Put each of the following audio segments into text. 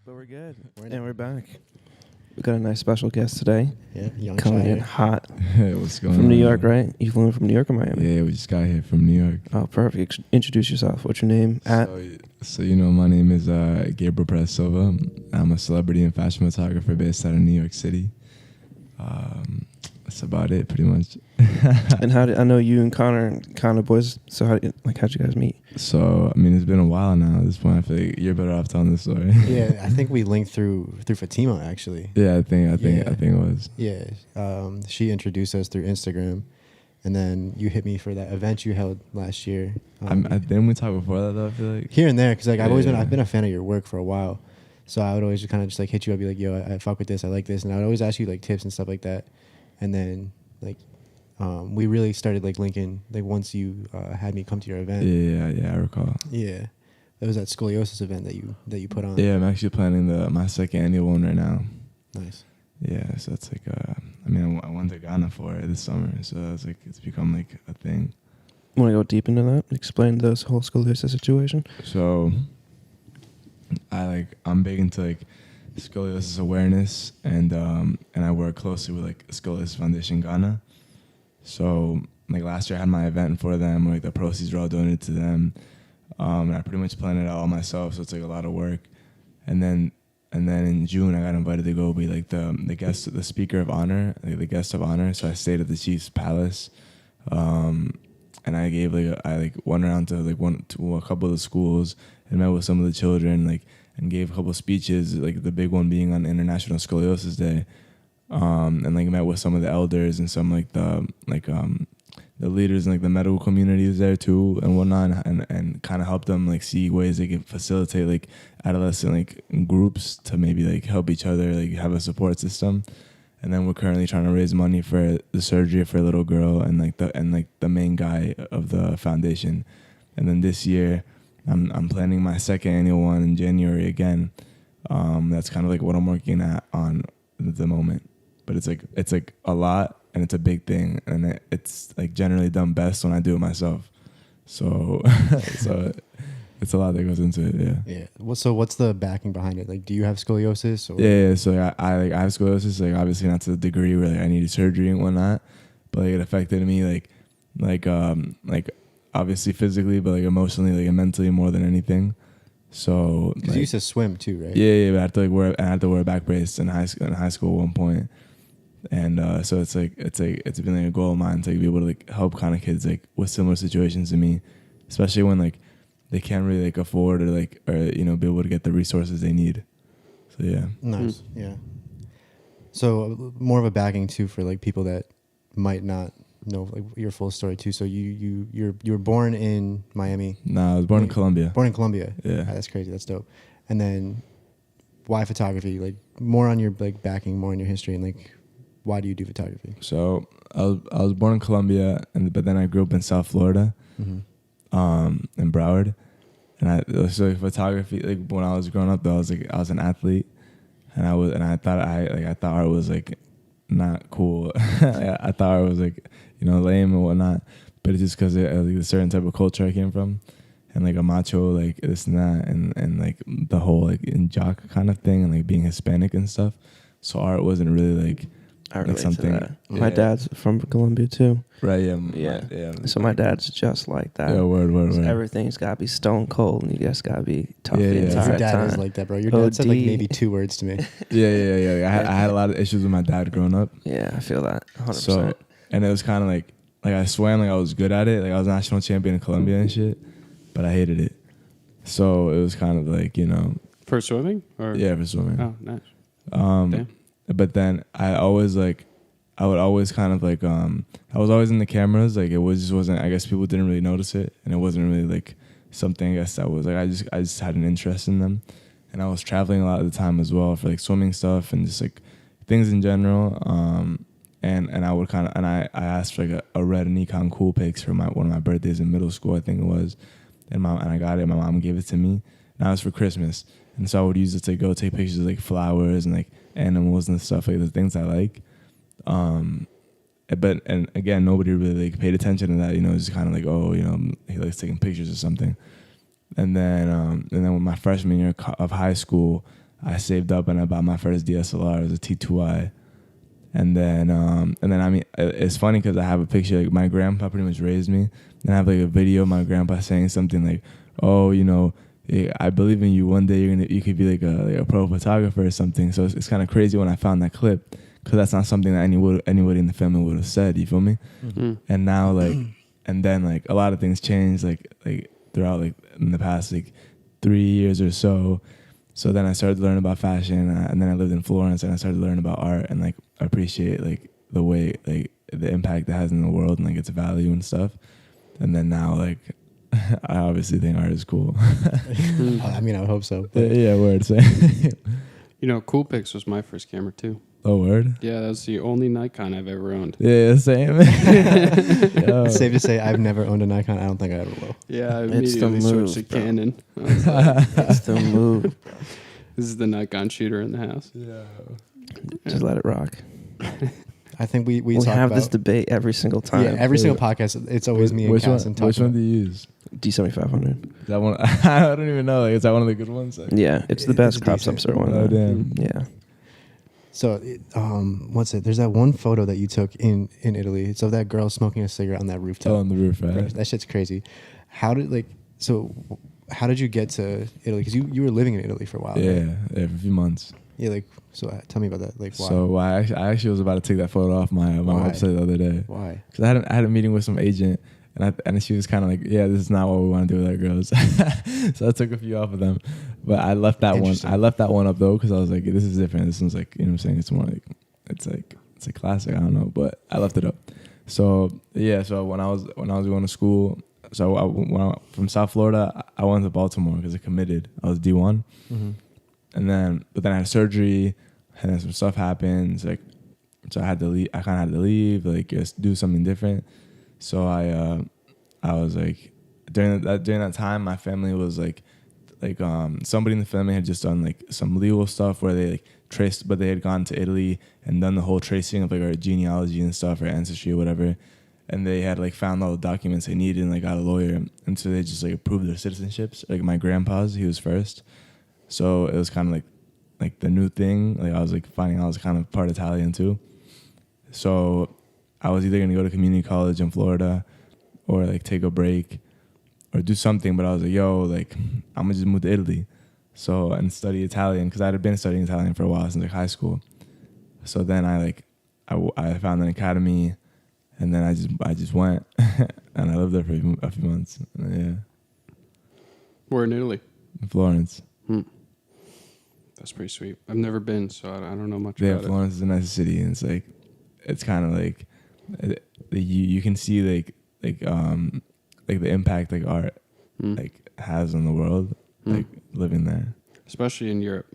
But we're good. And we're back. We got a nice special guest today. Yeah, young Coming in Shire. hot. Hey, what's going on? From New York, right? You flew in from New York or Miami? Yeah, we just got here from New York. Oh, perfect. Introduce yourself. What's your name? So my name is Gabriel Perez Silva. I'm a celebrity and fashion photographer based out of New York City. That's about it, pretty much. And I know you and Connor kind of boys. So how'd you guys meet? So it's been a while now. At this point, I feel like you're better off telling this story. Yeah, I think we linked through Fatima actually. Yeah, I think it was. Yeah, she introduced us through Instagram, and then you hit me for that event you held last year. Didn't we talk before that though? I feel like here and there, because I've been a fan of your work for a while, so I would always just kind of just like hit you up, be like, yo, I fuck with this, I like this, and I would always ask you like tips and stuff like that, and then like. We really started like linking like once you had me come to your event. Yeah, I recall. Yeah, that was that scoliosis event that you put on. Yeah, I'm actually planning my second annual one right now. Nice. Yeah, so it's like I went to Ghana for it this summer, so it's become like a thing. Want to go deep into that? Explain this whole scoliosis situation. So I'm big into like Scoliosis Awareness, and I work closely with like Scoliosis Foundation Ghana. So like last year I had my event for them, like the proceeds were all donated to them. And I pretty much planned it out all myself, so it's like a lot of work. And then in June I got invited to go be like the speaker of honor, like the guest of honor. So I stayed at the Chief's Palace. And I gave I went around to a couple of the schools and met with some of the children, and gave a couple of speeches, like the big one being on International Scoliosis Day. And met with some of the elders and some the leaders in the medical communities there too and whatnot, and kind of help them see ways they can facilitate adolescent groups to maybe help each other, have a support system. And then we're currently trying to raise money for the surgery for a little girl and the main guy of the foundation. And then this year I'm planning my second annual one in January again. That's kind of what I'm working at the moment. But it's a lot, and it's a big thing, and it's generally done best when I do it myself. So it's a lot that goes into it. Yeah. Yeah. So what's the backing behind it? Do you have scoliosis? Or? Yeah. So I have scoliosis. Obviously not to the degree where I needed surgery and whatnot, but it affected me obviously physically, but emotionally, and mentally more than anything. So because you used to swim too, right? Yeah. But I had to wear a back brace in high school at one point. And so it's been a goal of mine to be able to help kind of kids with similar situations to me, especially when they can't really afford or be able to get the resources they need. So yeah. Nice. Yeah. So more of a backing too for people that might not know your full story too. So you were born in Miami. No, I was born in Colombia. Born in Colombia. Yeah. That's crazy. That's dope. And then why photography? More on your backing, more on your history, and why do you do photography? So I was born in Colombia, but then I grew up in South Florida, in Broward, and photography. When I was growing up, though, I was an athlete, and I thought art was not cool. I thought art was lame and whatnot. But it's just because a certain type of culture I came from, and a macho this and that, and the whole in jock kind of thing, and being Hispanic and stuff. So art wasn't really I relate something. to that. Yeah. My dad's from Colombia too. Right, yeah. So my dad's just like that. Yeah, word. Everything's got to be stone cold, and you just got to be tough the Yeah. entire Your dad time. is like that, bro. Your dad said maybe 2 words to me. Yeah. I had a lot of issues with my dad growing up. Yeah, I feel that 100%. So, and it was kind of I swam I was good at it. I was national champion in Colombia and shit, but I hated it. So it was kind of For swimming? Or? Yeah, for swimming. Oh, nice. Damn. But then I would always kind of I was always in the cameras. It just wasn't. I guess people didn't really notice it, and it wasn't really something. I guess that was I just had an interest in them, and I was traveling a lot of the time as well for swimming stuff and just things in general. And I would I asked for a red Nikon Coolpix for one of my birthdays in middle school, I think it was, and I got it. My mom gave it to me, and it was for Christmas, and so I would use it to go take pictures of flowers and animals and stuff, the things I like. But again, nobody really paid attention to that. It's just kind of he likes taking pictures or something. And then with my freshman year of high school, I saved up and I bought my first DSLR. It was a T2i. And then I mean, it's funny because I have a picture. Like my grandpa pretty much raised me, and I have like a video of my grandpa saying something like, "Oh, you know, I believe in you. One day you could be like a pro photographer or something." So it's kind of crazy when I found that clip, because that's not something that anybody in the family would have said. You feel me? Mm-hmm. And now and then a lot of things changed like throughout in the past 3 years or so. So then I started to learn about fashion, and then I lived in Florence, and I started to learn about art, and I appreciate the way the impact it has in the world and its value and stuff. And then now I obviously think art is cool. I mean, I would hope so. But Yeah, word. So. Coolpix was my first camera too. Oh, word. Yeah, that's the only Nikon I've ever owned. Yeah, same. Yo. it's safe to say I've never owned a Nikon. I don't think I ever will. Yeah, I It's the immediately switched to move, bro. Canon. I was like, It's the move. this is the Nikon shooter in the house. Yeah. Just let it rock. I think we We talk have about this debate every single time. Yeah, every single podcast. It's always me and Which Cass one? and talk Which one about- do you use? D7500. Is that one? I don't even know. Is that one of the good ones? Yeah, it's the best crop substance one. Oh, damn. Yeah. So, what's it? There's that one photo that you took in Italy. It's of that girl smoking a cigarette on that rooftop. Oh, on the roof, Bro, right? that shit's crazy. How did how did you get to Italy? Because you were living in Italy for a while. Yeah, Right? yeah, for a few months. Yeah. Tell me about that. Why? So I actually was about to take that photo off my Why? website the other day. Why? Because I had a meeting with some agent, and she was kind of like, yeah, this is not what we want to do with our girls. So I took a few off of them, but I left that one. Interesting. I left that one up though, because I was like, this is different. This one's what I'm saying. It's more it's a classic. I don't know, but I left it up. So yeah, so when I was going to school, so from South Florida, I went to Baltimore because I committed. I was D1, Mm-hmm. but then I had surgery, and then some stuff happened. So I had to leave. I kind of had to leave, just do something different. So I was during that time, my family was somebody in the family had just done some legal stuff where they traced, but they had gone to Italy and done the whole tracing of our genealogy and stuff, or ancestry or whatever, and they had found all the documents they needed and got a lawyer, and so they just approved their citizenships. My grandpa's, he was first, so it was kind of like the new thing. I was finding out I was kind of part Italian too, so I was either gonna go to community college in Florida or take a break or do something, but I was yo, I'm gonna just move to Italy, and study Italian, because I had been studying Italian for a while since high school. So then I found an academy, and then I just went and I lived there for a few months. Yeah, We're in Italy. in Florence. That's pretty sweet. I've never been, so I don't know much Yeah, about Florence is a nice city, and it's kind of you can see the impact art has on the world, living there. it. Especially in Europe.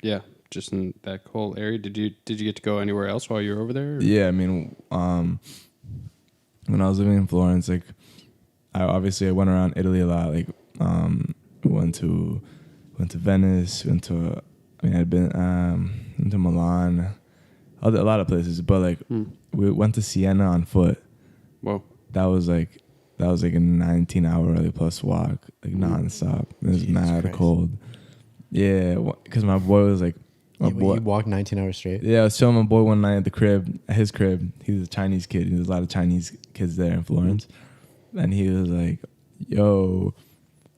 Yeah, just in that whole area. Did you get to go anywhere else while you were over there? Or? Yeah, I mean, when I was living in Florence, I went around Italy a lot. Went to Venice, I'd been into Milan, a lot of places, but we went to Siena on foot. Whoa. That was a 19-hour plus walk, nonstop. It was Jesus mad Christ. cold. Yeah, because my boy was You walked 19 hours straight. Yeah, I was showing my boy one night at his crib. He was a Chinese kid. There's a lot of Chinese kids there in Florence. And he was like, yo,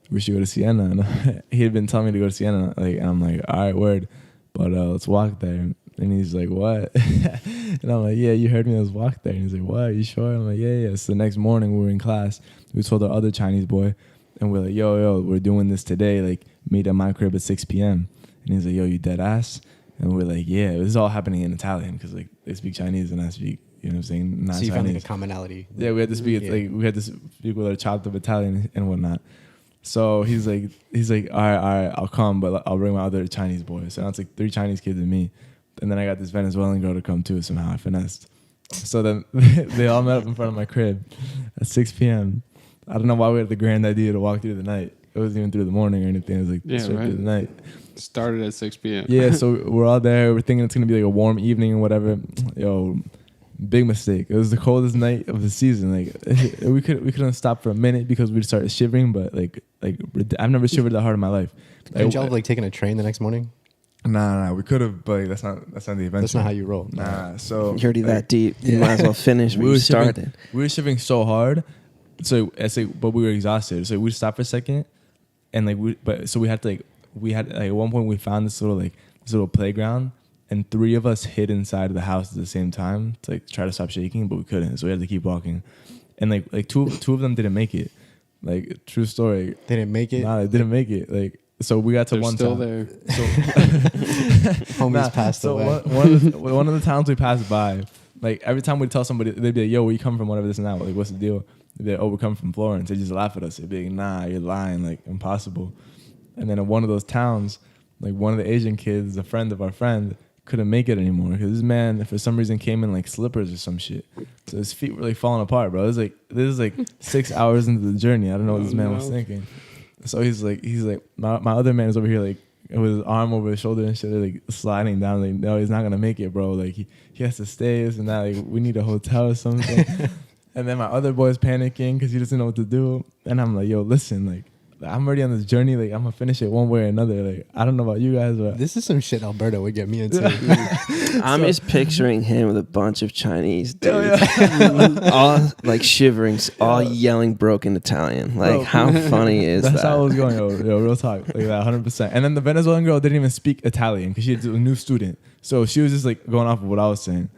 we should go to Siena. And he had been telling me to go to Siena. And I'm like, all right, word. But let's walk there. And he's like, what? And I'm like, yeah, you heard me. Let's walk there. And he's like, what? Are you sure? I'm like, yeah. So the next morning we were in class. We told our other Chinese boy. And we're like, yo, we're doing this today. Meet at my crib at 6 p.m. And he's like, yo, you dead ass? And we're like, yeah, this is all happening in Italian, because they speak Chinese and I speak, you know what I'm saying, not So you Chinese. found a commonality. Yeah, we had to speak we had to speak with our chopped up Italian and whatnot. So he's like, all right, I'll come, but I'll bring my other Chinese boys. So now it's 3 Chinese kids and me. And then I got this Venezuelan girl to come too, somehow I finessed. So then they all met up in front of my crib at 6 p.m. I don't know why we had the grand idea to walk through the night. It wasn't even through the morning or anything. It was straight through the night. Started at 6 p.m. Yeah, so we're all there. We're thinking it's going to be a warm evening or whatever. Yo, big mistake. It was the coldest night of the season. We couldn't stop for a minute because we started shivering, but I've never shivered that hard in my life. Didn't y'all taking a train the next morning? Nah, we could have, but that's not the adventure. That's not how you roll. Nah, so You're already that deep. You might as well finish where you started. We were shipping so hard, so it's like, but we were exhausted. So we stopped for a second, and like we had at one point we found this little playground, and 3 of us hid inside of the house at the same time to like try to stop shaking, but we couldn't. So we had to keep walking, and like two of them didn't make it. Like, true story. They didn't make it. Nah, they didn't make it. Like, so we got to They're one still town. there. So Homies passed away. One of the towns we passed by, like every time we tell somebody, they'd be like, "Yo, where you come from? Whatever this and that. Like, what's the deal?" They'd be like, "Oh, we come from Florence." They just laugh at us. They'd be like, "Nah, you're lying. Like, impossible." And then in one of those towns, like one of the Asian kids, a friend of our friend, couldn't make it anymore because this man, for some reason, came in like slippers or some shit. So his feet were like falling apart, bro. This is like 6 hours into the journey. I don't know what this man was thinking. So he's like, my other man is over here like with his arm over his shoulder and shit, like sliding down. Like, no, he's not gonna make it, bro. Like he has to stay, this and that. Like, we need a hotel or something. And then my other boy's panicking because he doesn't know what to do. And I'm like, yo, listen, like, I'm already on this journey. Like, I'm gonna finish it one way or another. Like, I don't know about you guys, but This is some shit Alberto would get me into. I'm just picturing him with a bunch of Chinese dudes, all like shivering, all yelling broken Italian. Like, Bro. how funny is that's that? how it was going. Yo, real talk, like that, 100%. And then the Venezuelan girl didn't even speak Italian because she's a new student, so she was just like going off of what I was saying.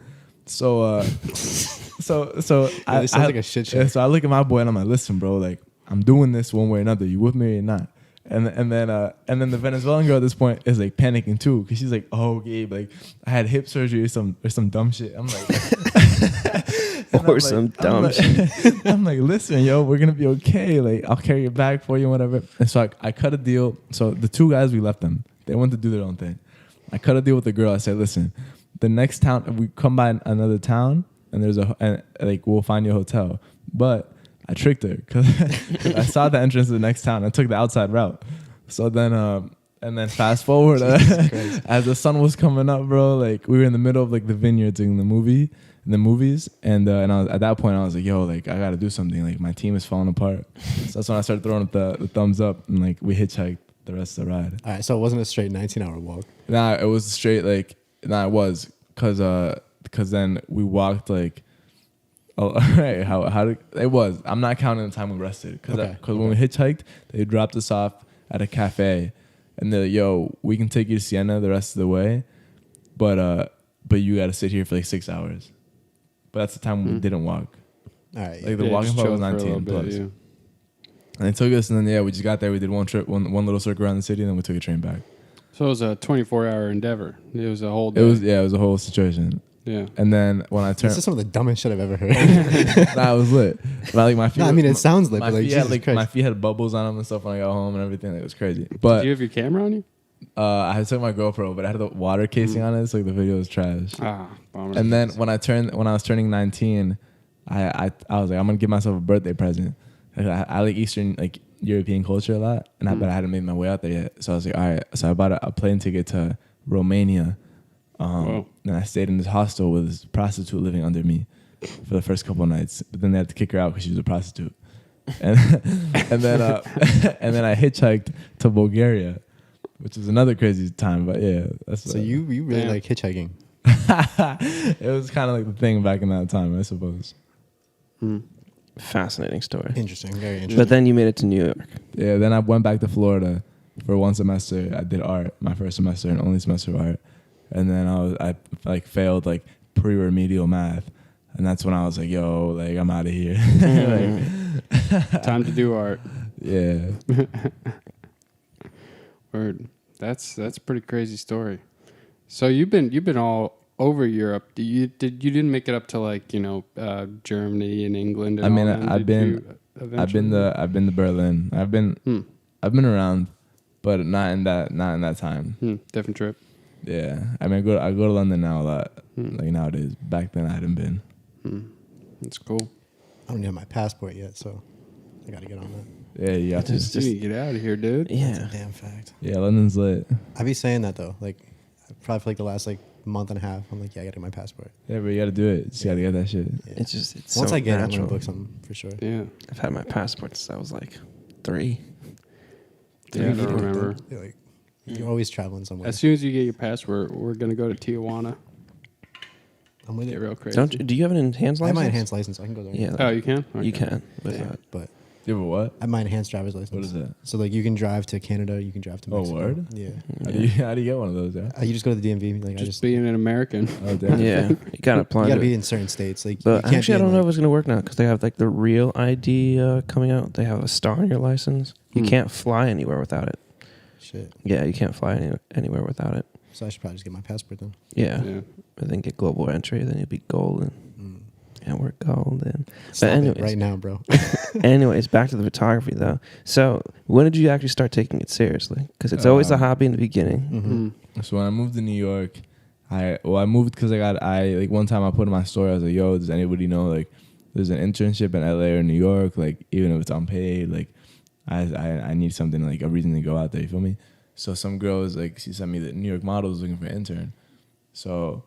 So, This sounds like a shit show. Yeah, so I look at my boy and I'm like, listen, bro, like, I'm doing this one way or another. You with me or not? And then the Venezuelan girl at this point is like panicking too because she's like, oh, Gabe, like I had hip surgery or some dumb shit. I'm like, dumb shit. I'm like, listen, yo, we're gonna be okay. Like, I'll carry your bag for you, and whatever. And so I cut a deal. So the 2 guys, we left them. They went to do their own thing. I cut a deal with the girl. I said, listen, the next town, we come by another town, and we'll find you a hotel, but I tricked her because I saw the entrance to the next town. I took the outside route. So then, and then fast forward, as the sun was coming up, bro, like we were in the middle of like the vineyards in the movies. And I was, at that point I was like, yo, like I got to do something. Like my team is falling apart. So that's when I started throwing up the thumbs up and like we hitchhiked the rest of the ride. All right, so it wasn't a straight 19-hour walk. Nah, it was straight like, nah, it was because then we walked like, oh, right. How did it was? I'm not counting the time we rested because when we hitchhiked, they dropped us off at a cafe, and they're like, "Yo, we can take you to Siena the rest of the way, but you got to sit here for like 6 hours." But that's the time we didn't walk. All right, Like the walking part was 19 plus. Yeah. And they took us, and then we just got there. We did one trip, one little circle around the city, and then we took a train back. So it was a 24-hour endeavor. It was a whole day. It was a whole situation. Yeah. And then when I turned, this is some of the dumbest shit I've ever heard. Nah, it was lit. But like my feet. No, I mean, it sounds lit, but like, Jesus Christ. My feet had bubbles on them and stuff when I got home and everything. It was crazy. But did you have your camera on you? I took my GoPro, but I had the water casing on it, so like the video was trash. Bummer. And then when I was turning 19, I was like, I'm gonna give myself a birthday present. I like Eastern, like European culture a lot, but I hadn't made my way out there yet. So I was like, all right. So I bought a plane ticket to Romania. And I stayed in this hostel with this prostitute living under me for the first couple of nights. But then they had to kick her out because she was a prostitute. And then I hitchhiked to Bulgaria, which was another crazy time. But yeah, that's so you really like hitchhiking. It was kind of like the thing back in that time, I suppose. Fascinating story. Interesting, very interesting. But then you made it to New York. Yeah, then I went back to Florida for one semester. I did art, my first semester and only semester of art. And then I like failed like pre-remedial math, and that's when I was like, "Yo, like I'm out of here." Time to do art. Yeah. Word. That's a pretty crazy story. So you've been all over Europe. You didn't make it up to like Germany and England. And I mean, I've been to Berlin. I've been around, but not in that time. Different trip. Yeah, I mean, I go to London now a lot. Like nowadays. Back then, I hadn't been. That's cool. I don't have my passport yet, so I got to get on that. Yeah, you got to. You need to get out of here, dude. Yeah, That's a damn fact. Yeah, London's lit. I be saying that though, like probably for like the last like month and a half. I'm like, yeah, I got to get my passport. Yeah, but you got to do it. Just got to get that shit. Yeah. It's once so I get it, I'm natural. gonna book something for sure. Yeah. I've had my passport since I was like 3. Yeah, I don't remember. Yeah, like You're always traveling somewhere. As soon as you get your pass, we're gonna go to Tijuana. I'm with Get it. real crazy. Do you have an enhanced I have license? my enhanced license, so I can go there. Yeah. Oh, you can. You Okay. can. With Yeah, that. but You have a what? I have my enhanced driver's license. What is that? So like you can drive to Canada, you can drive to Oh, Mexico. word? Yeah. How do you get one of those? Yeah. You just go to the DMV. Like Just being an American. Oh, damn. Yeah. You gotta apply. you gotta to be it. in certain states. Like, you But can't actually, I be in, don't know if like- it's gonna work now because they have like the real ID coming out. They have a star on your license. You can't fly anywhere without it. Shit. Yeah, you can't fly anywhere without it. So I should probably just get my passport then. Yeah. Yeah. And then get global entry. Then you'll be golden. And we're golden. Stop anyways. it right now, bro. Anyways, back to the photography though. So when did you actually start taking it seriously? Because it's always a hobby in the beginning. Mm-hmm. So when I moved to New York, I moved because I one time I put in my story, I was like, yo, does anybody know like there's an internship in LA or New York, like even if it's unpaid, like I need something, like a reason to go out there, you feel me? So some girl was like, she sent me the New York model was looking for an intern. So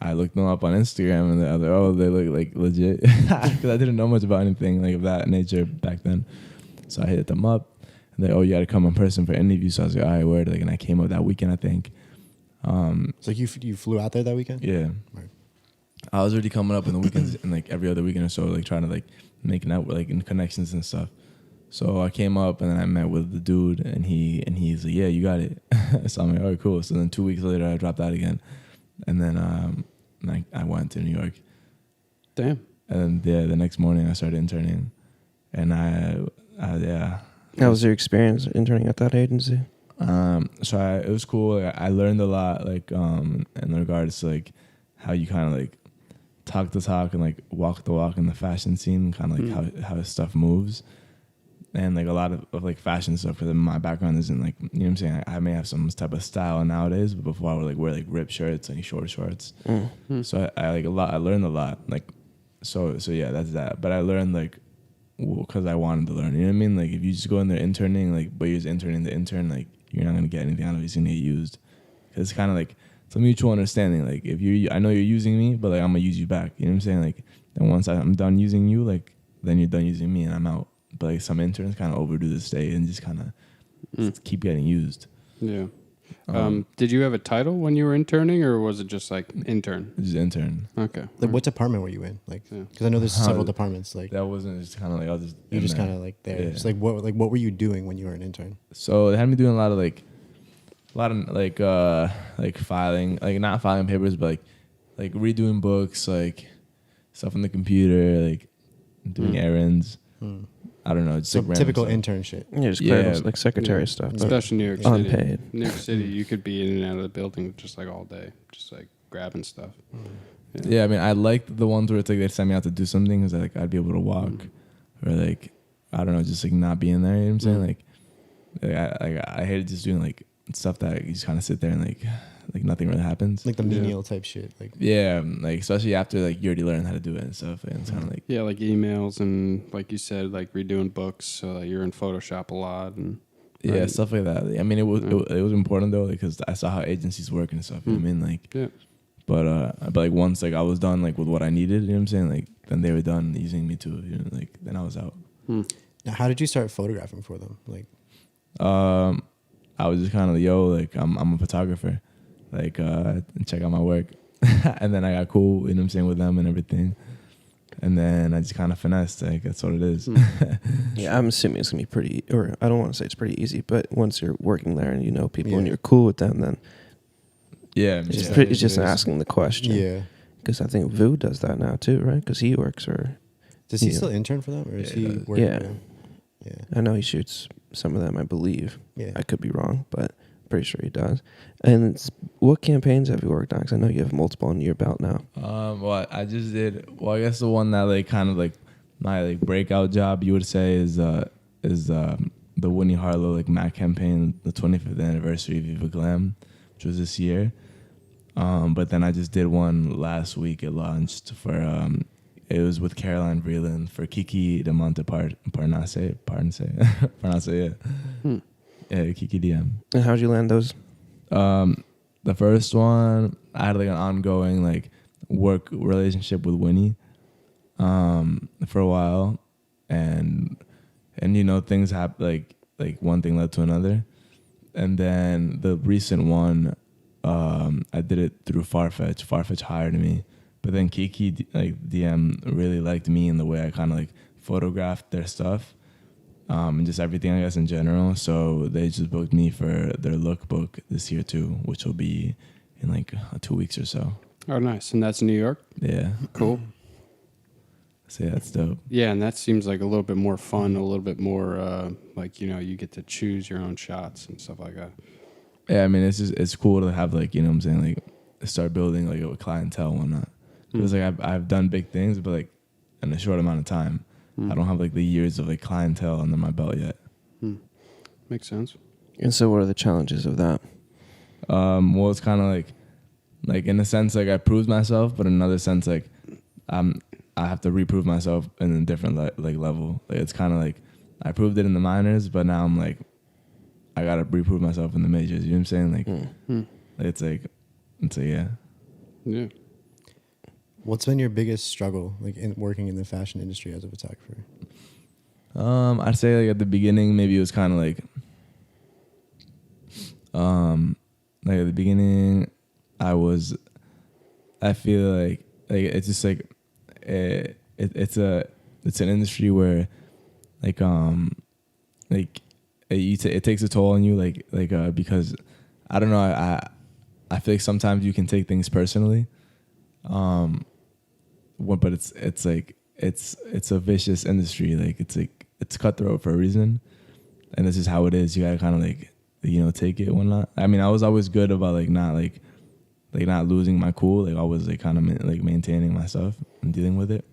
I looked them up on Instagram and I was like, oh, they look like legit. Because I didn't know much about anything like of that nature back then. So I hit them up. And they, oh, you got to come in person for an interview. So I was like, all right, word. Like, and I came up that weekend, I think. So you flew out there that weekend? Yeah. Right. I was already coming up in the weekends and like every other weekend or so, like trying to like make network, like in connections and stuff. So I came up and then I met with the dude and he's like, yeah, you got it. So I'm like, all right, cool. So then 2 weeks later, I dropped out again. And then I went to New York. Damn. And then the next morning I started interning. And yeah. How was your experience interning at that agency? So it was cool. I learned a lot, like in regards to like how you kind of like talk the talk and like walk the walk in the fashion scene, kind of like how stuff moves. And like a lot of like fashion stuff, because my background isn't like, you know what I'm saying, I may have some type of style nowadays, but before I would like wear like ripped shirts and short shorts. So I like a lot, I learned a lot, like so yeah, that's that. But I learned like because I wanted to learn, you know what I mean? Like if you just go in there interning, like but you're just interning the intern, like you're not gonna get anything out of it. It's gonna get used, because it's kind of like it's a mutual understanding. Like if I know you're using me, but like I'm gonna use you back, you know what I'm saying? Like then once I'm done using you, like then you're done using me and I'm out. But like some interns kind of overdo the stay and just kind of keep getting used. Yeah. Did you have a title when you were interning, or was it just like intern? Just intern. Okay. Like, what department were you in? Like, Yeah. because I know there's several departments. Like, That wasn't just kind of like I was just. you're in just there. kind of like there. Yeah. Just like what were you doing when you were an intern? So they had me doing a lot of like filing, like not filing papers, but like redoing books, like stuff on the computer, like doing errands. I don't know, just So like random typical stuff. intern shit. Yeah, just Yeah. clericals, like secretary stuff. but Especially New York City. unpaid. New York City, you could be in and out of the building just like all day, just like grabbing stuff. Yeah, I mean, I liked the ones where it's like they sent me out to do something because like I'd be able to walk, or like I don't know, just like not being there. You know what I'm saying? Like I hated just doing like stuff that you just kind of sit there and like nothing really happens. Like the menial type shit. Like, Yeah, like especially after like you already learned how to do it and stuff, and it's kind of like Yeah, like emails and like you said, like redoing books. So like you're in Photoshop a lot and yeah, right. stuff like that. I mean, it was important though, because I saw how agencies work and stuff. You know what I mean? Like, yeah. but like once like I was done like with what I needed, you know what I'm saying? Like then they were done using me too. You know, like then I was out. now, how did you start photographing for them? Like, I was just kind of like, I'm a photographer, like check out my work, and then I got cool, you know what I'm saying, with them and everything, and then I just kind of finessed, like that's what it is. Yeah, I'm assuming it's gonna be pretty, or I don't want to say it's pretty easy, but once you're working there and you know people and Yeah. you're cool with them, then Yeah, it's, yeah. it's just It is. asking the question. yeah. Because I think Vu does that now too, right? Because he works, or Does he Yeah. still intern for them, or is Yeah, he he does. working? Yeah. now? Yeah. I know he shoots some of them, I believe. Yeah. I could be wrong, but pretty sure he does. And what campaigns have you worked on? Because I know you have multiple under your belt now. Well, I just did. Well, I guess the one that like kind of like my like breakout job, you would say, is the Winnie Harlow like Mac campaign, the 25th anniversary of Viva Glam, which was this year. But then I just did one last week. It launched for it was with Caroline Vreeland for Kiki de Monte Parnasse, yeah. Yeah, Kiki DM. And how'd you land those? The first one, I had like an ongoing like work relationship with Winnie for a while, and you know things happen, like like one thing led to another. And then the recent one, I did it through Farfetch. Farfetch hired me. But then Kiki, like DM, really liked me in the way I kind of like photographed their stuff, and just everything, I guess, in general. So they just booked me for their lookbook this year too, which will be in like 2 weeks or so. Oh, nice. And that's in New York? Yeah. Cool. So yeah, that's dope. Yeah, and that seems like a little bit more fun, a little bit more like, you know, you get to choose your own shots and stuff like that. Yeah, I mean, it's cool to have, like, you know what I'm saying, like start building like a clientele and whatnot. Because like I've done big things, but like in a short amount of time. I don't have like the years of like clientele under my belt yet. Makes sense. And so what are the challenges of that? Well, it's kind of like in a sense, like I proved myself, but in another sense, like I have to reprove myself in a different like level. Like it's kind of like I proved it in the minors, but now I'm like I gotta reprove myself in the majors. You know what I'm saying? Like it's like yeah. Yeah. What's been your biggest struggle, like in working in the fashion industry as a photographer? I'd say like at the beginning, maybe it was kind of like at the beginning, I feel like it's just like it's an industry where it takes a toll on you, because I don't know, I feel like sometimes you can take things personally. But it's a vicious industry. Like it's cutthroat for a reason, and this is how it is. You gotta kind of like, you know, take it and whatnot. I mean, I was always good about not losing my cool. Like always like kind of like maintaining my stuff and dealing with it.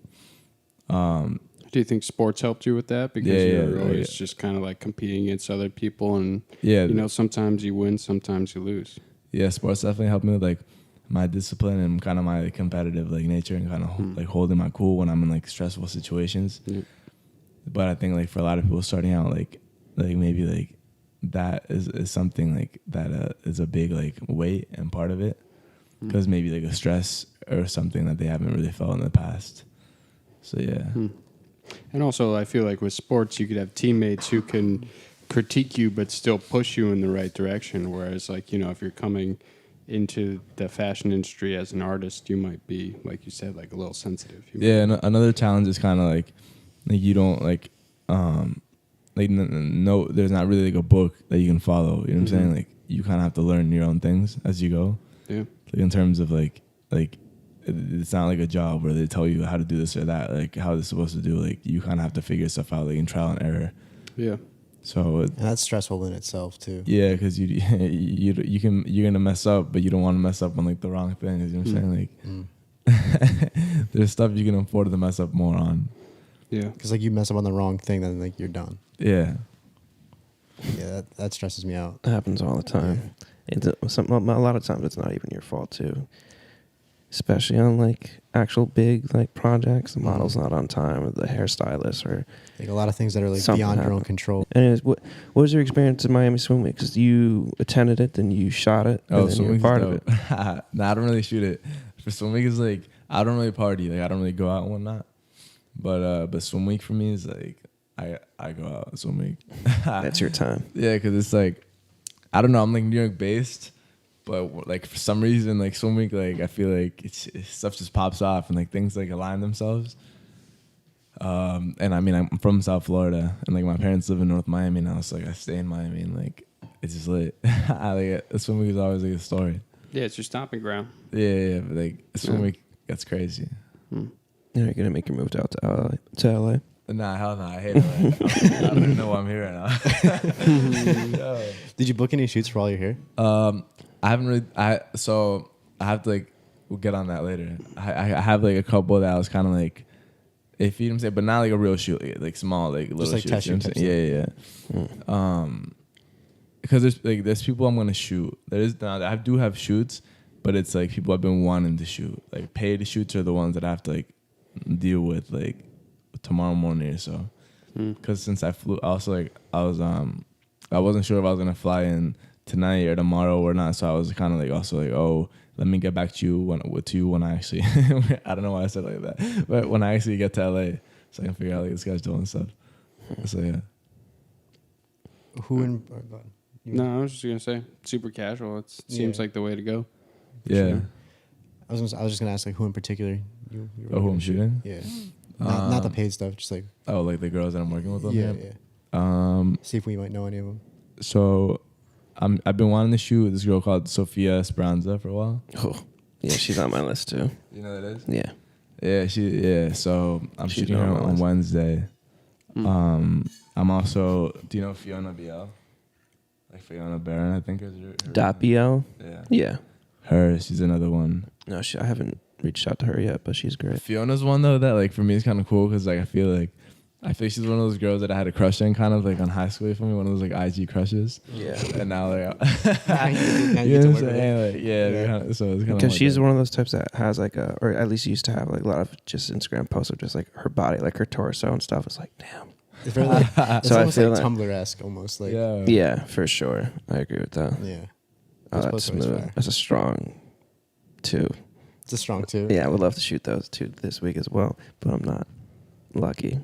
Do you think sports helped you with that? Because you're always just kind of like competing against other people, and you know, sometimes you win, sometimes you lose. Yeah, sports definitely helped me with like my discipline and kind of my like, competitive like nature and kind of like holding my cool when I'm in like stressful situations. Yeah. But I think like for a lot of people starting out, like maybe like that is something like that is a big like weight and part of it, because maybe like a stress or something that they haven't really felt in the past. So yeah. And also I feel like with sports you could have teammates who can critique you but still push you in the right direction, whereas like, you know, if you're coming into the fashion industry as an artist, you might be, like you said, like a little sensitive. And another challenge is kind of like you don't no, there's not really like a book that you can follow. You know what I'm saying? Like you kind of have to learn your own things as you go. Yeah. Like in terms of like it's not like a job where they tell you how to do this or that, like how it's supposed to do. Like you kind of have to figure stuff out, like in trial and error. Yeah. So and that's stressful in itself too. Yeah, because you're gonna mess up, but you don't want to mess up on like the wrong things. You know what I'm saying? Like, there's stuff you can afford to mess up more on. Yeah, because like you mess up on the wrong thing, then like you're done. Yeah. Yeah, that stresses me out. It happens all the time. Yeah. A lot of times it's not even your fault too. Especially on like actual big like projects, the model's not on time, or the hairstylist, or like a lot of things that are like beyond your own control. Anyways, what was your experience in Miami Swim Week? Because you attended it, then you shot it, and then you were part of it. Nah, I don't really shoot it. For Swim Week is like I don't really party, like I don't really go out and whatnot. But Swim Week for me is like I go out Swim Week. That's your time. Yeah, because it's like I don't know, I'm like New York based. But like for some reason, like Swim Week, like I feel like stuff just pops off and like things like align themselves. And I mean, I'm from South Florida, and like my parents live in North Miami now, so like I stay in Miami, and like it's just lit. Swim Week is always like a story. Yeah, it's your stomping ground. Yeah, but like Swim Week gets crazy. Yeah, you're gonna make your move out to LA. Nah, hell no, I hate LA. I don't even know why I'm here right now. Did you book any shoots for while you're here? I haven't really. So I have to like. We'll get on that later. I have like a couple that I was kind of like, if you know what I'm saying, but not like a real shoot, like small, like little just like shoots. Test Yeah. Because there's people I'm gonna shoot. I do have shoots, but it's like people I've been wanting to shoot. Like paid shoots are the ones that I have to like deal with like tomorrow morning or so. Because since I flew, also like I wasn't sure if I was gonna fly in tonight or tomorrow or not, so I was kind of like also like, oh, let me get back to you when I actually I don't know why I said it like that, but when I actually get to LA, so I can figure out like this guy's doing stuff. So yeah. Who in? No, I was just gonna say super casual. It seems Yeah. like the way to go. Yeah. Sure. I was just gonna ask like who in particular you Oh, who I'm shooting? Yeah. Not the paid stuff, just like Oh, like the girls that I'm working with. on yeah, there? yeah. See if we might know any of them. So I've been wanting to shoot this girl called Sofia Esperanza for a while. Oh, yeah, she's on my list too. You know who that is? Yeah. Yeah. So I'm She's shooting her on my on list. Wednesday. I'm also. Do you know Fiona BL? Like Fiona Barron, I think is her. Dot BL. Yeah. Yeah. Her. She's another one. No, I haven't reached out to her yet, but she's great. Fiona's one though that like for me is kind of cool because like I feel like she's one of those girls that I had a crush on kind of like on high school for me, one of those like IG crushes. Yeah. And now like Now you you know get to what I'm work with saying? Like, yeah. Kinda, so it's kind of Because she's one of those types that has like or at least used to have like a lot of just Instagram posts of just like her body, like her torso and stuff. It's like, damn. It's very like it's So I almost feel like that- Tumblr-esque almost like Yeah, for sure. I agree with that. yeah. Oh, Those that's posts are always smooth. fire. That's a strong 2. It's a strong two. Yeah, I would love to shoot those 2 this week as well, but I'm not lucky.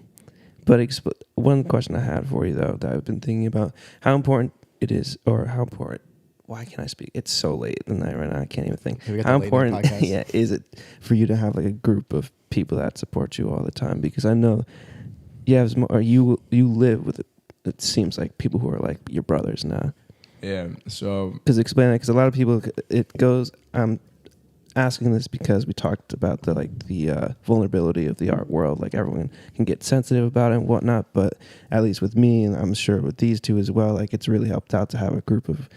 But one question I had for you though that I've been thinking about: how important it is, or how important? Why can't I speak? It's so late in the night right now. I can't even think. We got How the late night important, podcast. yeah, is it for you to have like a group of people that support you all the time? Because I know you live with it seems like people who are like your brothers now. Yeah. So Because explain that, because a lot of people, it goes. I'm asking this because we talked about the vulnerability of the art world. Like everyone can get sensitive about it and whatnot, but at least with me, and I'm sure with these two as well, like it's really helped out to have a group of,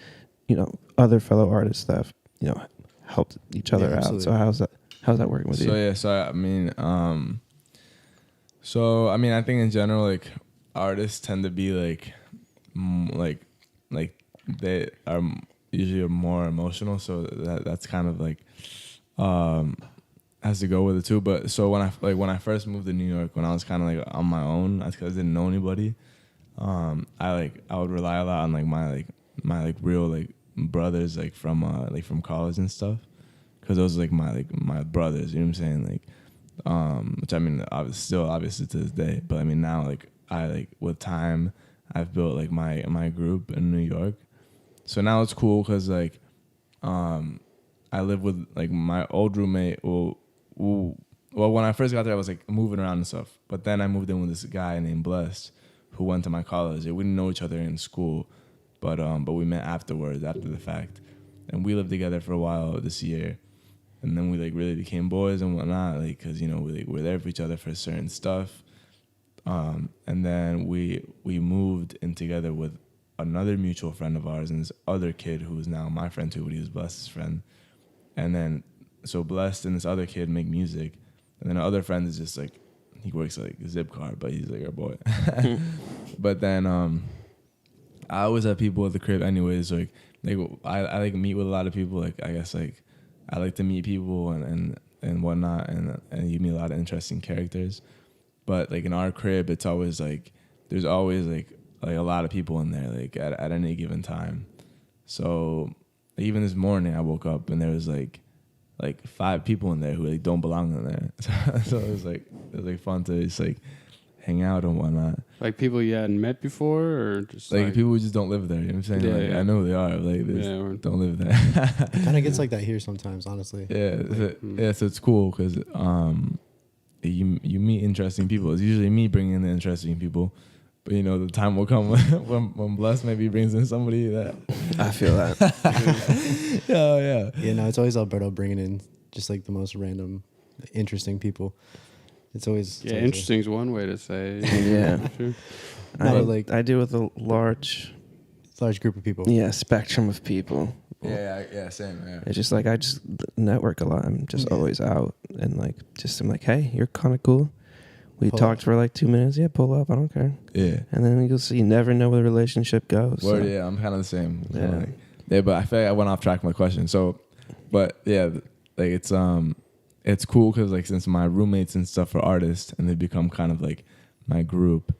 other fellow artists that have, helped each other Yeah, out. absolutely. So how's that working with you? So I think in general, like artists tend to be like they are usually more emotional. So that's kind of like has to go with it too. But so when I first moved to New York, when I was kind of like on my own, because I didn't know anybody, I would rely a lot on like my real like brothers from college and stuff, because those are like my brothers. You know what I'm saying? Like, which I mean, obviously to this day. But I mean now with time, I've built like my group in New York. So now it's cool because like I live with like my old roommate. Well, when I first got there, I was like moving around and stuff. But then I moved in with this guy named Blessed, who went to my college. We didn't know each other in school, but we met afterwards, after the fact, and we lived together for a while this year. And then we like really became boys and whatnot, like because we're there for each other for certain stuff. And then we moved in together with another mutual friend of ours and this other kid who is now my friend too, but he was Blessed's friend. And then so Blessed and this other kid make music, and then our other friend is just like, he works like a Zipcar, but he's like our boy. But then I always have people at the crib anyways. Like I like meet with a lot of people. Like I guess like I like to meet people and whatnot, and you meet a lot of interesting characters. But like in our crib, it's always like there's always like a lot of people in there like at any given time. So even this morning I woke up and there was like 5 people in there who like don't belong in there. So it was like fun to just like hang out and whatnot. Like people you hadn't met before, or just Like people who just don't live there. You know what I'm saying? Yeah, Like yeah. I know who they are. Like they just don't live there. It kind of gets like that here sometimes, honestly. Yeah, so it's cool because you meet interesting people. It's usually me bringing in the interesting people, but the time will come when Bless maybe brings in somebody that. I feel that. Yeah. Yeah, no, it's always Alberto bringing in just like the most random, interesting people. It's always interesting is one way to say. Yeah. Sure. No, but I deal with a large group of people. spectrum of people. Yeah, same. Yeah. It's just like I just network a lot. I'm just always out and like I'm like, hey, you're kind of cool. We Pull talked up. for like 2 minutes. Yeah, pull up. I don't care. Yeah. And then you'll see. You never know where the relationship goes. Word, so. yeah, I'm kind of the same. Yeah. Yeah, but I feel like I went off track with my question. So, but yeah, like it's cool because like since my roommates and stuff are artists and they become kind of like my group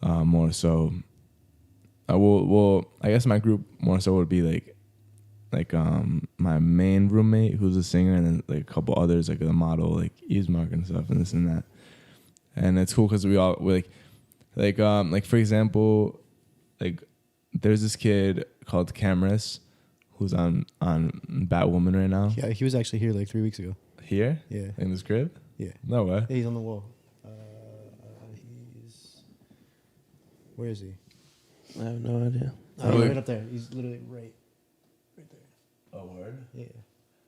more so. I guess my group more so would be like my main roommate who's a singer, and then like a couple others like the model like Evemark and stuff and this and that. And it's cool because we like for example, like there's this kid called Cameras who's on Batwoman right now. Yeah, he was actually here like 3 weeks ago. Here? Yeah. In this crib? Yeah. No way. Yeah, he's on the wall. Where is he? I have no idea. Oh, Wait. right up there. He's literally right there. Oh, word? Yeah.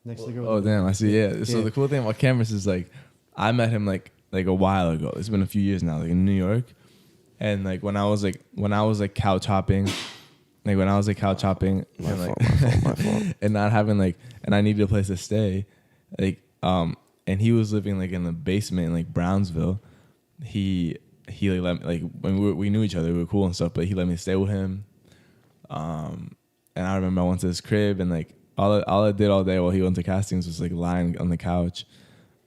Next to the girl. Oh, damn. I see. Yeah. So Yeah. the cool thing about Cameras is like, I met him like a while ago. It's been a few years now, like in New York. And like when I was couch hopping, and like My fault. and not having like, and I needed a place to stay, like and he was living like in the basement in like Brownsville. He like let me, like when we knew each other, we were cool and stuff, but he let me stay with him. And I remember I went to his crib and like all I did all day while he went to castings was like lying on the couch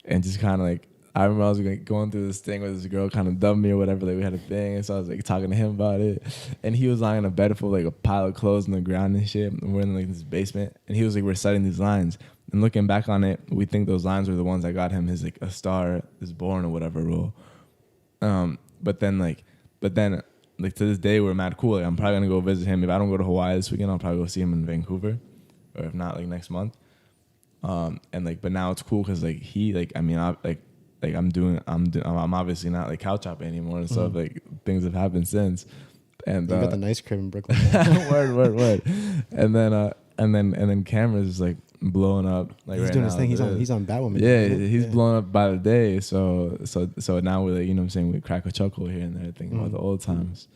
and just kind of like, I remember I was like going through this thing where this girl kind of dumped me or whatever. Like we had a thing, and so I was like talking to him about it, and he was lying in a bed full of like a pile of clothes on the ground and shit. And we're in like this basement, and he was like reciting these lines. And looking back on it, we think those lines were the ones that got him his like A Star Is Born or whatever role. But then to this day we're mad cool. Like I'm probably gonna go visit him. If I don't go to Hawaii this weekend, I'll probably go see him in Vancouver, or if not, like next month. And like, but now it's cool because like he like I mean I'm obviously not like couch hopping anymore and stuff. Like things have happened since. And You got the nice crib in Brooklyn. word. And then Cameras is like blowing up. Like He's right doing now, his thing. He's on Batwoman. Yeah, he's blowing up by the day. So now we're like, you know what I'm saying, we crack a chuckle here and there thinking about the old times.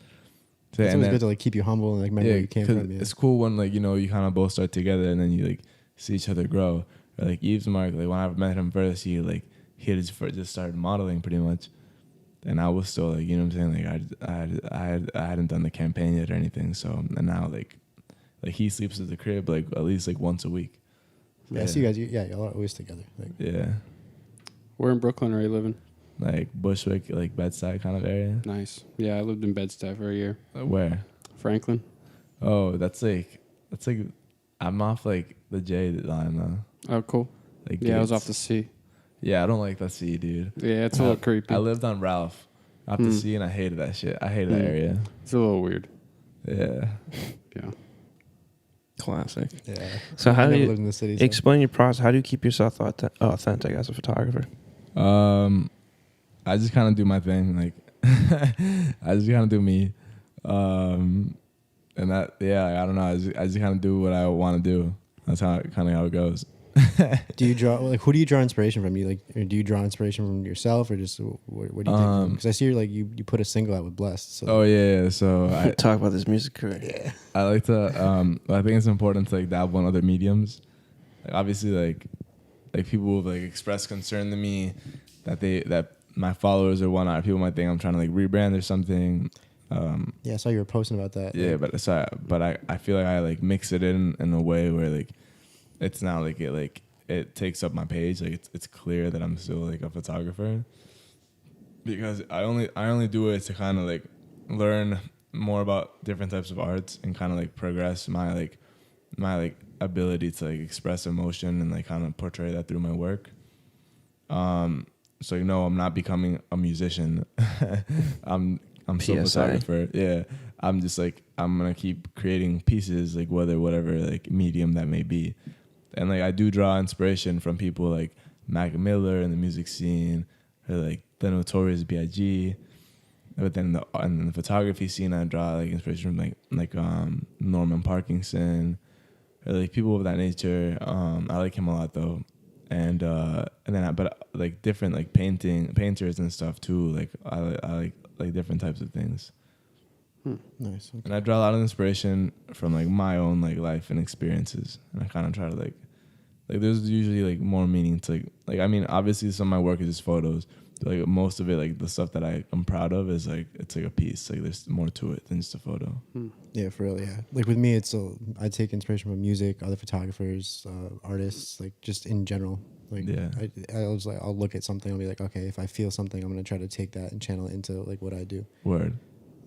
So, It's always good to like keep you humble and like remember where you came from. Yeah. It's cool when like, you know, you kind of both start together and then you like see each other grow. Or like Eve's Mark, like when I met him first, he had just started modeling pretty much, and I was still like, you know what I'm saying, like I hadn't done the campaign yet or anything. So and now like he sleeps at the crib like at least like once a week. So, Yeah, I see you guys. Y'all are always together. Like, yeah, Where in Brooklyn are you living? like Bushwick, like Bed-Stuy kind of area. Nice. Yeah, I lived in Bed-Stuy for a year. Where? Franklin. Oh, that's like I'm off like the J line though. Oh, cool. Like Yeah, I was Gates. off the C. Yeah, I don't like that C, dude. Yeah, it's a little creepy. I lived on Ralph, off the C, and I hated that shit. I hated that area. It's a little weird. Yeah. Yeah. Classic. yeah. So how I do never you lived in the city? So. explain your process? How do you keep yourself authentic as a photographer? I just kind of do my thing. Like, I just kind of do me. And that, yeah, I don't know. I just kind of do what I want to do. That's kind of how it goes. Do you draw like who do you draw inspiration from? You like, or do you draw inspiration from yourself or just what do you think? Because I see you put a single out with Blessed. So. Oh yeah. So Talk about this music career. Yeah. I like to. I think it's important to like dabble in other mediums. Like obviously, like people will like express concern to me that my followers or whatnot. People might think I'm trying to like rebrand or something. Yeah, I saw you were posting about that. Yeah, but I feel like I like mix it in a way where like it's not like it takes up my page. Like it's clear that I'm still like a photographer, because I only do it to kind of like learn more about different types of arts and kind of like progress my ability to like express emotion and like kind of portray that through my work. So I'm not becoming a musician. I'm still a PSI. photographer. Yeah. I'm just like, I'm going to keep creating pieces, like whatever like medium that may be. And like, I do draw inspiration from people like Mac Miller in the music scene, or like the Notorious B.I.G. But then in the photography scene, I draw like inspiration from like Norman Parkinson, or like people of that nature. I like him a lot though. And then but like different like painters and stuff too. Like I like different types of things. Nice. Okay. And I draw a lot of inspiration from like my own like life and experiences, and I kind of try to like there's usually like more meaning to like I mean obviously some of my work is just photos, but like most of it, like the stuff that I'm proud of is like it's like a piece. Like there's more to it than just a photo. Yeah, for real. Yeah, like with me, it's I take inspiration from music, other photographers, artists, like just in general. Like Yeah. I was like, I'll look at something, I'll be like, okay, if I feel something, I'm gonna try to take that and channel it into like what I do. Word.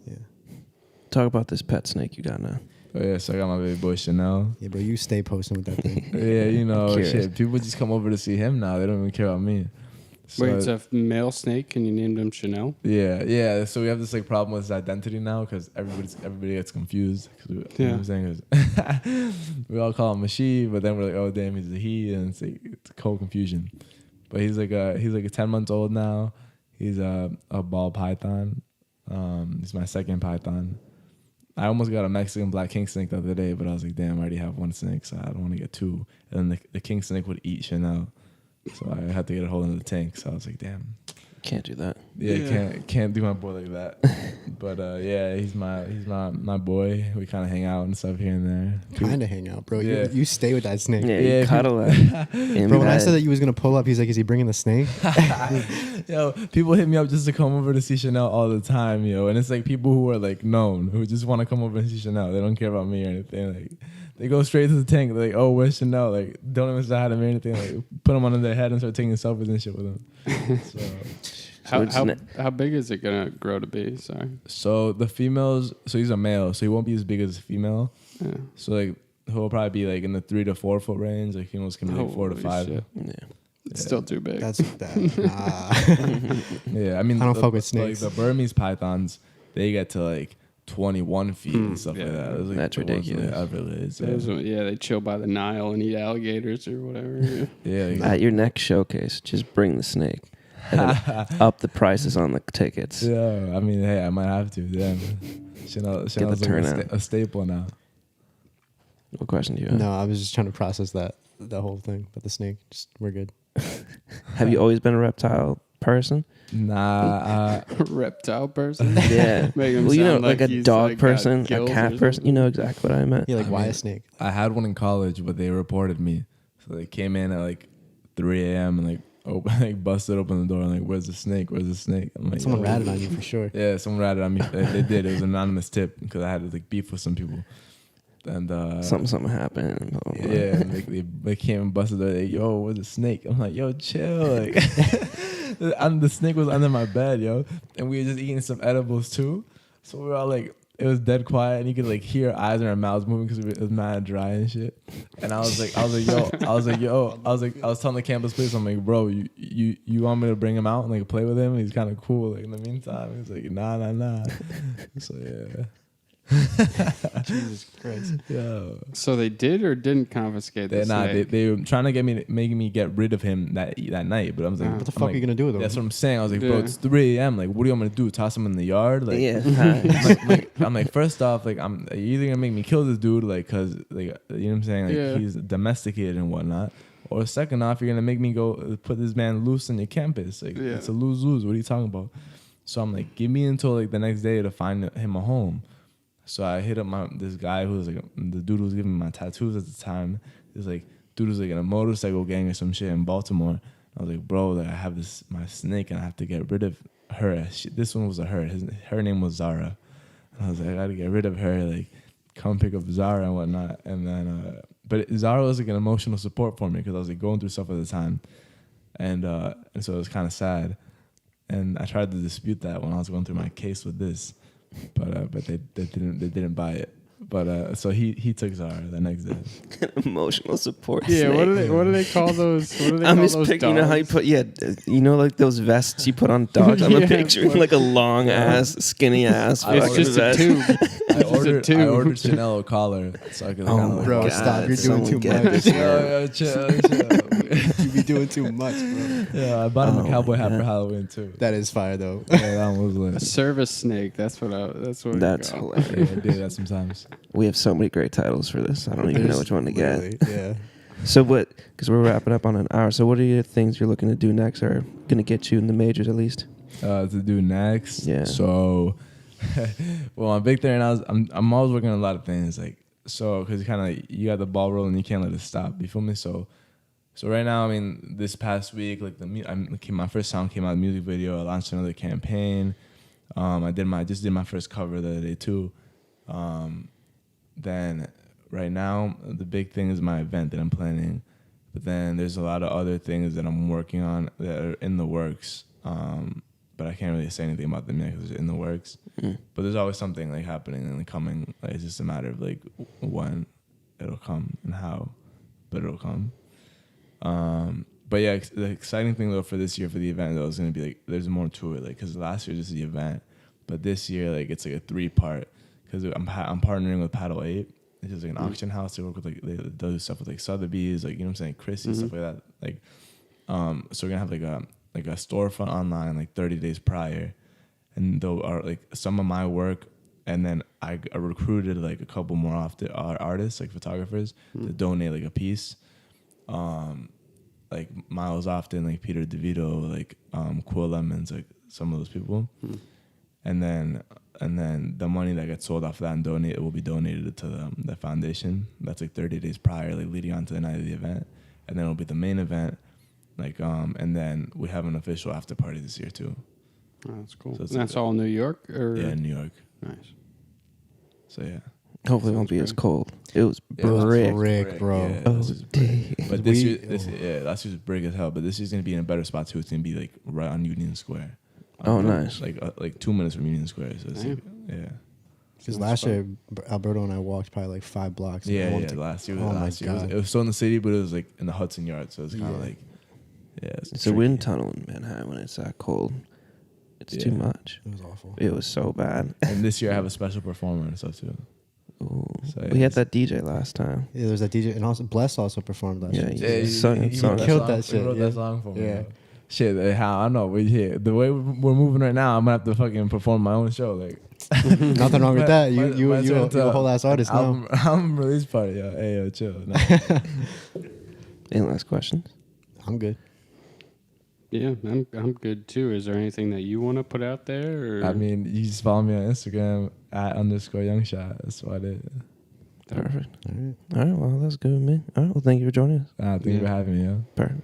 Yeah. Talk about this pet snake you got now. Oh yeah, so I got my baby boy Chanel. Yeah, bro, you stay posting with that thing. Yeah, Curious. shit. People just come over to see him now. They don't even care about me. So Wait, it's a male snake, and you named him Chanel? yeah. So we have this like problem with his identity now because everybody gets confused. You know what I'm saying? 'Cause we all call him a she, but then we're like, oh damn, he's a he, and it's like it's a cold confusion. But he's like a 10 months old now. He's a ball python. He's my second python. I almost got a Mexican black king snake the other day, but I was like, damn, I already have one snake, so I don't want to get two. And then the king snake would eat Chanel. So I had to get a hold of the tank. So I was like, damn. Can't do that. Yeah. Can't do my boy like that. But yeah, he's my boy. We kind of hang out and stuff here and there. Kind of hang out, bro. Yeah. You stay with that snake. Yeah, Yeah, you cuddle that. Bro, when I said that you was going to pull up, he's like, is he bringing the snake? Yo, people hit me up just to come over to see Chanel all the time, yo. And it's like people who are like known, who just want to come over and see Chanel. They don't care about me or anything. Like they go straight to the tank. They're like, oh, where's Chanel? Like, don't even say hi to me or anything. Like, put them on their head and start taking selfies and shit with them. How big is it gonna grow to be? Sorry. So the females, so he's a male, so he won't be as big as a female. Yeah. So like he'll probably be like in the 3 to 4 foot range. Like females can be like 4 to 5. Shit. Yeah. It's still too big. That's that. Yeah, I mean, I don't fuck with snakes. Like the Burmese pythons, they get to like 21 feet and stuff like that. Those, like, That's the ones ridiculous. that ever is. They chill by the Nile and eat alligators or whatever. Yeah. Yeah. At your next showcase, just bring the snake. And then up the prices on the tickets. Yeah, I mean, hey, I might have to. Damn. Chanel's like turnout. a staple now. What question do you have? No, I was just trying to process that whole thing. But the snake, we're good. Have you always been a reptile person? Nah. Reptile person? Yeah. Make him Well, you know, sound like a he's, dog like, got person, a gills cat or person. You know exactly what I meant. Yeah, like I why mean- a snake? I had one in college, but they reported me. So they came in at like 3 a.m. and like busted open the door and like, where's the snake? Where's the snake? I'm like, Someone yo. ratted on you for sure. Yeah, someone ratted on me. They did. It was an anonymous tip because I had like beef with some people. And Something happened. And blah, blah, blah. yeah, and they came and busted the like, yo, where's the snake? I'm like, yo, chill. Like, the snake was under my bed, yo. And we were just eating some edibles too. So we were all like, it was dead quiet, and you could like hear our eyes and our mouths moving because it was mad dry and shit. And I was telling the campus police, I'm like, bro, you want me to bring him out and like play with him? He's kind of cool. Like in the meantime, he's like, nah. So yeah. Jesus Christ. Yeah. So they did or didn't confiscate the snake? They were trying to making me get rid of him that night, but I was like, What the fuck are you gonna do with him? That's what I'm saying. I was like, bro, Yeah. it's 3 a.m. Like, what do you want me to do? Toss him in the yard? Like, Yeah. I'm like, first off, like, you're either gonna make me kill this dude, like, cause, like, you know what I'm saying, like, Yeah. he's domesticated and whatnot, or second off, you're gonna make me go put this man loose on your campus. Like, Yeah. it's a lose-lose. What are you talking about? So I'm like, give me until like the next day to find him a home. So I hit up this guy who was like the dude who was giving me my tattoos at the time. He's like, dude was like in a motorcycle gang or some shit in Baltimore. I was like, bro, like I have my snake and I have to get rid of her. This one was a her. Her name was Zara. And I was like, I gotta get rid of her. Like, come pick up Zara and whatnot. And then, but Zara was like an emotional support for me because I was like going through stuff at the time, and so it was kind of sad. And I tried to dispute that when I was going through my case with this. But they didn't buy it. But so he took Zara the next day. Emotional support. Yeah, snake. what do they call those? What do they I'm call just those picturing, you know how you dogs? put, you know, like those vests you put on dogs. I'm Yeah, picturing but- like a long ass, skinny ass. It's fucking just a vest. tube. I ordered tube. Chanel a collar so I could Oh kind of my Bro, God, stop. You're doing someone too get much. this Yo, chill. You be doing too much, bro. Yeah, I bought him Oh a cowboy my hat for God. Halloween too. That is fire, though. Yeah, that one was A lit. service snake. That's what we That's call. Yeah, hilarious. I do that sometimes. We have so many great titles for this. I don't even know which one to get. Literally, yeah. So what? Because we're wrapping up on an hour. So what are your things you're looking to do next, or going to get you in the majors at least? To do next. Yeah. So, well, my big thing now is I'm always working on a lot of things, like, so because you got the ball rolling, you can't let it stop. You feel me? So right now, I mean, this past week, like my first song came out, music video. I launched another campaign. I just did my first cover the other day too. Then right now, the big thing is my event that I'm planning. But then there's a lot of other things that I'm working on that are in the works. But I can't really say anything about them yet because it's in the works. Mm. But there's always something like happening and coming. Like, it's just a matter of like when it'll come and how, but it'll come. but yeah, the exciting thing though for this year for the event though is gonna be like there's more to it, like because last year was just the event, but this year like it's like a 3-part because I'm partnering with Paddle 8. It's just like an auction house. They work with like they do stuff with like Sotheby's, like you know what I'm saying, Chrissy, stuff like that. Like, so we're gonna have like a storefront online like 30 days prior, and they'll are like some of my work, and then I recruited like a couple more artists like photographers to donate like a piece. Like Miles Often, like Peter DeVito, like Quill Lemons, like some of those people, and then the money that gets sold off of that and donated will be donated to the foundation. That's like 30 days prior, like leading on to the night of the event, and then it'll be the main event, like and then we have an official after party this year too. Oh, that's cool. So And that's all in New York, or Yeah, in New York. nice. So yeah. Hopefully it won't be as cold. It was Yeah, it was brick. Brick, bro. Yeah, Oh, this is brick. damn. But this year, last year was brick as hell. But this year's gonna be in a better spot too. It's gonna be like right on Union Square. Oh, nice. Like 2 minutes from Union Square. So it's like, yeah. Because last year, Alberto and I walked probably like 5 blocks. Yeah, home yeah. to- Last year, oh my last year God. it was still in the city, but it was like in the Hudson Yard. So it's kind of Yeah. like, yeah. It's a wind tunnel in Manhattan when it's that cold. It's too Yeah. much. It was awful. It was so bad. And this year I have a special performer and stuff too. Ooh. So, We had yeah, that DJ last time. Yeah, there was that DJ, and also Bless also performed last Yeah, year. he sung he it, sung wrote it. Killed song- that he shit, wrote yeah. that song for me. Yeah. bro. Shit, how I know the way we're moving right now, I'm gonna have to fucking perform my own show. Like Nothing wrong with that. Might You turn a into whole ass artist now. album release party, yo. Hey, yo, chill. Nah. Any last questions? I'm good. Yeah, I'm good too. Is there anything that you want to put out there? Or? I mean, you just follow me on Instagram @_youngshot. That's what it is. Perfect. All right. All right. Well, that's good with me. All right. Well, thank you for joining us. Thank you for having me, yo. Perfect.